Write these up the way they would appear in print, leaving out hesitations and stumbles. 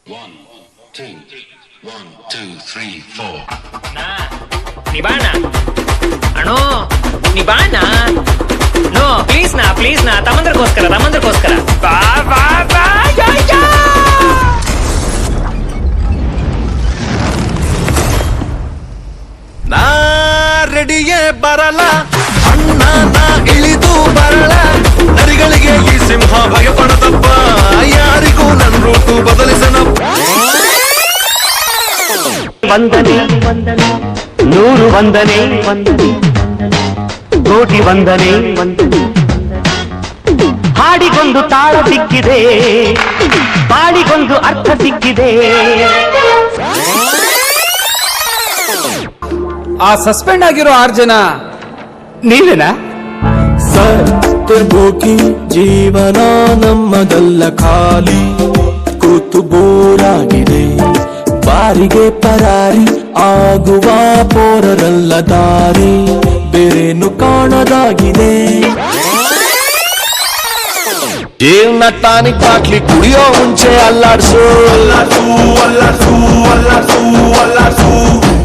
One, two, 1, 2, 3, 4. ನಿಬಾಣ ಅಣ್ಣೋ ನಿಬಾಣ no please ನಾ ತಮ್ಮಂದ್ರಗೋಸ್ಕರ ಬಾ ಬಾ ಬಾ ಯಾ ಯಾ ನಾ ರೆಡಿಯೇ ಬರಲ್ಲ ಅಣ್ಣ ನಾ ಇಳಿದು ಬರಲ್ಲ ನರಿಗಳಿಗೆ ಈ ಸಿಂಹ ಭಯಪಡದಪ್ಪ ಯಾರಿಗೂ ನನ್ನ ರೂಟು ಬದಲಿಸನಪ್ಪ ವಂದನೆ ವಂದನೆ ನೂರು ವಂದನೆ ವಂದನೆ ಕೋಟಿ ವಂದನೆ ವಂದನೆ ಹಾಡಿಗೊಂದು ತಾಳ ಸಿಕ್ಕಿದೆ ಬಾಡಿಗೊಂದು ಅರ್ಥ ಸಿಕ್ಕಿದೆ. ಆ ಸಸ್ಪೆಂಡ್ ಆಗಿರೋ 6 ಜನ ನೀವೇನಾ? ಸತ್ತಬೋಗಿ ಜೀವನ ನಮ್ಮದಲ್ಲ, ಖಾಲಿ ಕೂತು ಬೋರಾಗಿದೆ, ಬಾರಿಗೆ ಪರಾರಿ ಆಗುವ ಪೋರರಲ್ಲ, ದಾರಿ ಬೇರೇನು ಕಾಣದಾಗಿದೆ. ಜೀವನ ಟಾನಿಕ್ ಬಾಟ್ಲಿ ಕುಡಿಯೋ ಮುಂಚೆ ಅಲ್ಲಾಡ್ಸು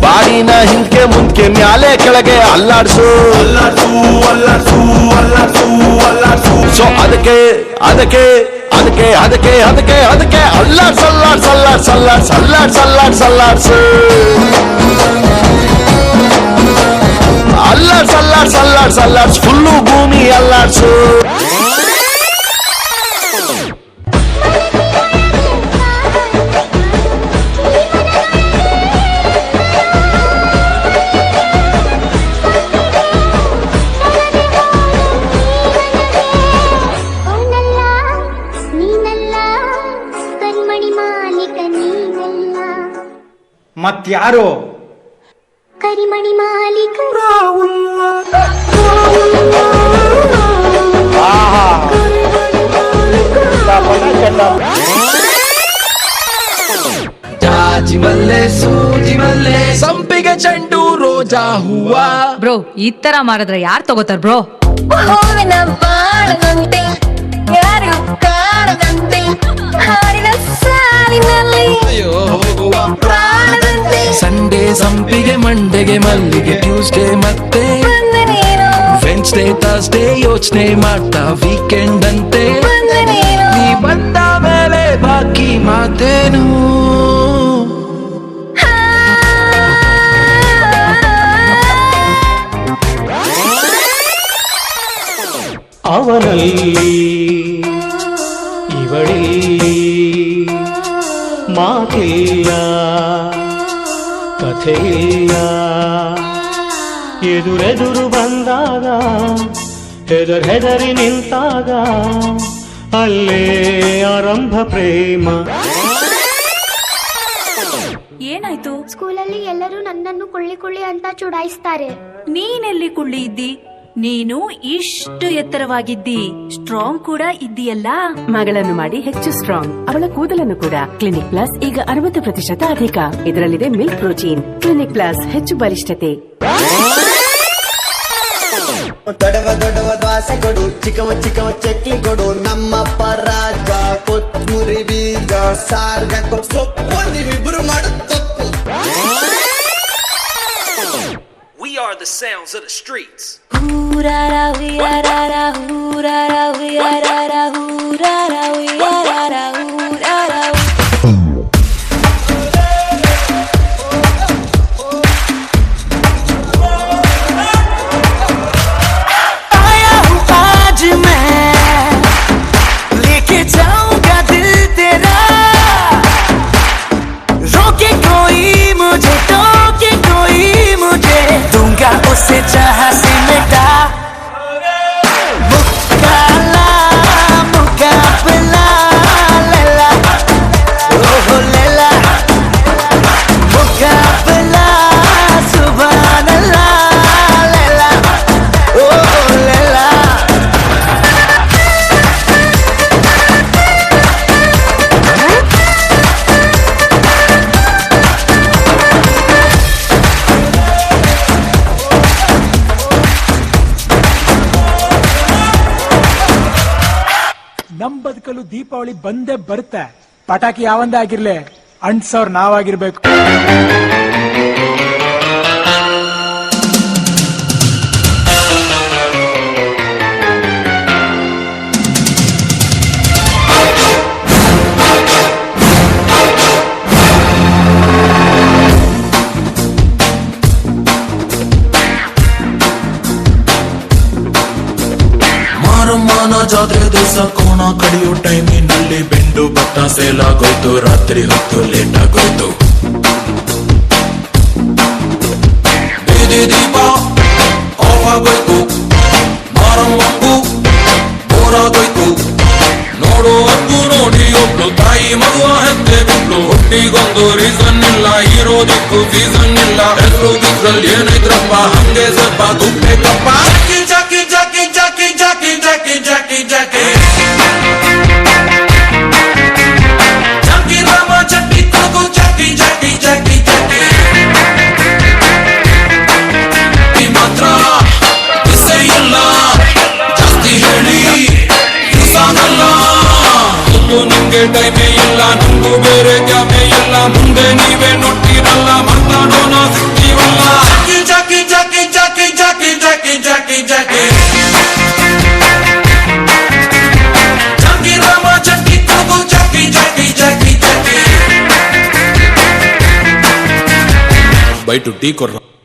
ಬಾಡಿನ ಹಿಂಕೆ ಮುಂದ್ಕೆ ಮ್ಯಾಲೆ ಕೆಳಗೆ ಅಲ್ಲಾಡ್ಸು ಸೊ ಅದಕ್ಕೆ ಅದಕ್ಕೆ ಅದಕ್ಕೆ ಅದಕ್ಕೆ ಅದಕ್ಕೆ ಅದಕ್ಕೆ ಅಲ್ಲಾಡ್ಸು ಅಲ್ಲಾಡ್ಸು ಫುಲ್ಲು ಭೂಮಿ ಅಲ್ಲಾಡ್ಸು. ಮತ್ಯಾರು? ಕರಿಮಣಿ ಮಾಲೀಕ ಜಾಜಿ ಮಲ್ಲೆ ಸೂಜಿ ಮಲ್ಲೆ ಸಂಪಿಗೆ ಚೆಂಡು ರೋಜಾ ಹೂವ. ಬ್ರೋ ಈ ತರ ಮಾಡಿದ್ರೆ ಯಾರು ತಗೋತಾರ ಬ್ರೋ? ಹೂವಿನ ಬಾಳದಂತೆ ಯಾರು ಕಾಣದಂತೆ ಹಾಡಿನ ಸಾಲಿನಲ್ಲಿ ಹೋಗುವ ಪ್ರಾಣದಂತೆ ಸಂಡೇ ಸಂಪಿಗೆ, ಮಂಡೆಗೆ ಮಲ್ಲಿಗೆ, ಟ್ಯೂಸ್ಡೇ ಮತ್ತೆ ಬಂದ ನೀನು ವೆನ್ಸ್ಡೇ ಥರ್ಸ್ಡೇ ಯೋಚನೆ ಮಾಡ್ತಾ ವೀಕೆಂಡ್ ಅಂತೆ. ಬಂದ ನೀನು ನೀ ಬಂದ ಮೇಲೆ ಬಾಕಿ ಮಾತೇನು? ಅವನಲ್ಲಿ ಇವಳಲ್ಲಿ ಮಾತಿಲ್ಲ ಕಥೆಯಿಲ್ಲ, ಎದುರೆದುರು ಬಂದಾಗ ಹೆದರಿ ನಿಂತಾಗ ಅಲ್ಲೇ ಆರಂಭ ಪ್ರೇಮ. ಏನಾಯ್ತು? ಸ್ಕೂಲಲ್ಲಿ ಎಲ್ಲರೂ ನನ್ನನ್ನು ಕೊಳ್ಳಿ ಅಂತ ಚುಡಾಯಿಸ್ತಾರೆ. ನೀನೆಲ್ಲಿ ಕುಳ್ಳಿ ಇದ್ದಿ? ನೀನು ಇಷ್ಟು ಎತ್ತರವಾಗಿದ್ದಿ, ಸ್ಟ್ರಾಂಗ್ ಕೂಡ ಇದ್ದೀಯಲ್ಲ. ಮಗಳನ್ನು ಮಾಡಿ ಹೆಚ್ಚು ಸ್ಟ್ರಾಂಗ್, ಅವಳ ಕೂದಲನ್ನು ಕೂಡ. ಕ್ಲಿನಿಕ್ ಪ್ಲಸ್ ಈಗ 60% ಅಧಿಕ. ಇದರಲ್ಲಿದೆ ಮಿಲ್ಕ್ ಪ್ರೋಟೀನ್. ಕ್ಲಿನಿಕ್ ಪ್ಲಸ್ ಹೆಚ್ಚು ಬಲಿಷ್ಠತೆ. ದೊಡವ ದ್ವಾಸೆ ಕೊಡು, ಚಿಕ್ಕವ ಚಕ್ಲಿ ಕೊಡು, ನಮ್ಮಪ್ಪ ರಾಜ ಕೊತ್ತಂಬರಿ ಬೀಜ ಸಾರ್ಗ ಸೊಪ್ಪು ನೀವಿಬ್ರು ಮಾಡು ತಪ್ಪು. We are the sounds of the streets. ಹೂರಾರಾ ಹುಯ್ಯಾರಾ ಹೂರಾರಾ ಹುಯ್ಯಾರಾ ಹೂರಾರಾ ಹುಯ್ಯಾರಾ ಹೂರಾರಾ. उसे जहां से मिटा मुकाबला लैला ओह लैला मुकाबला सुभान अल्लाह लैला ओह लैला. ನಮ್ ಬದುಕಲು ದೀಪಾವಳಿ ಬಂದೇ ಬರುತ್ತೆ. ಪಟಾಕಿ ಯಾವಂದೇ ಆಗಿರ್ಲಿ ಅಂಟ್ಸವ್ರು ನಾವಾಗಿರ್ಬೇಕು. ಮಾರಮ್ಮನ ಜಾತ್ರೆ ದಿವಸ ಕೋಣ ಕಡಿಯೋ ಟೈಮಿನಲ್ಲಿ ಬೆಂಡು ಭತ್ತ ಸೇಲಾಗೋಯ್ತು, ರಾತ್ರಿ ಹೊತ್ತು ಲೇಟ್ ಆಗೋಯ್ತು. ಬೀದಿ ದೀಪ ಆಫ್ ಆಗೋಯ್ತು, ಮಾರಮ್ಮಂಗೂ ಬೋರಾಗೋಯ್ತು. ನೋಡುವರ್ಗೂ ನೋಡಿ ಒಬ್ಳು ತಾಯಿ ಮಗುವ ಹೆತ್ತೆ ಬಿಟ್ಲು. ಹುಟ್ಟಿಗೊಂದು ರೀಸನ್ ಇಲ್ಲ, ಇರೋದಿಕ್ಕೂ ಸೀಸನ್ ಇಲ್ಲ. ಎಲ್ಲರೂ ಬಿದ್ರಲ್ಲಿ ಏನೈತ್ರಪ್ಪ, ಹಂಗೆ ಸ್ವಲ್ಪ ಗುಪ್ಪೇಕಪ್ಪ. Jackie Jackie Jackie Jackie Jackie Jackie Jackie Jackie ರಾಮ ಚಟ್ಟಿ Kodagu Jackie Jackie Jackie Jackie ಈ ಮಾತ್ರ ಕಿಸೆ ಇಲ್ಲ, ಜಾಸ್ತಿ ಹೇಳಿ ಸಾಗಲ್ಲ. ನಿಮ್ಗೆ ಟೈಮೇ ಇಲ್ಲ, ನಮಗೂ ಬೇರೆ ಕ್ಯಾಮೇ ಇಲ್ಲ. ಮುಂದೆ ನೀವೇ ನೋಡ್ತೀರಲ್ಲ, ಮಾತಾಡೋಣ ಸಿಗ್ತೀವಲ್ಲ. Jackie Jackie Jackie Jackie Jackie Jackie Jackie Jackie ರಾಮ ಚಟ್ಟಿ Kodagu Jackie Jackie Jackie Jackie by two tea ಕೊಡ್ರ.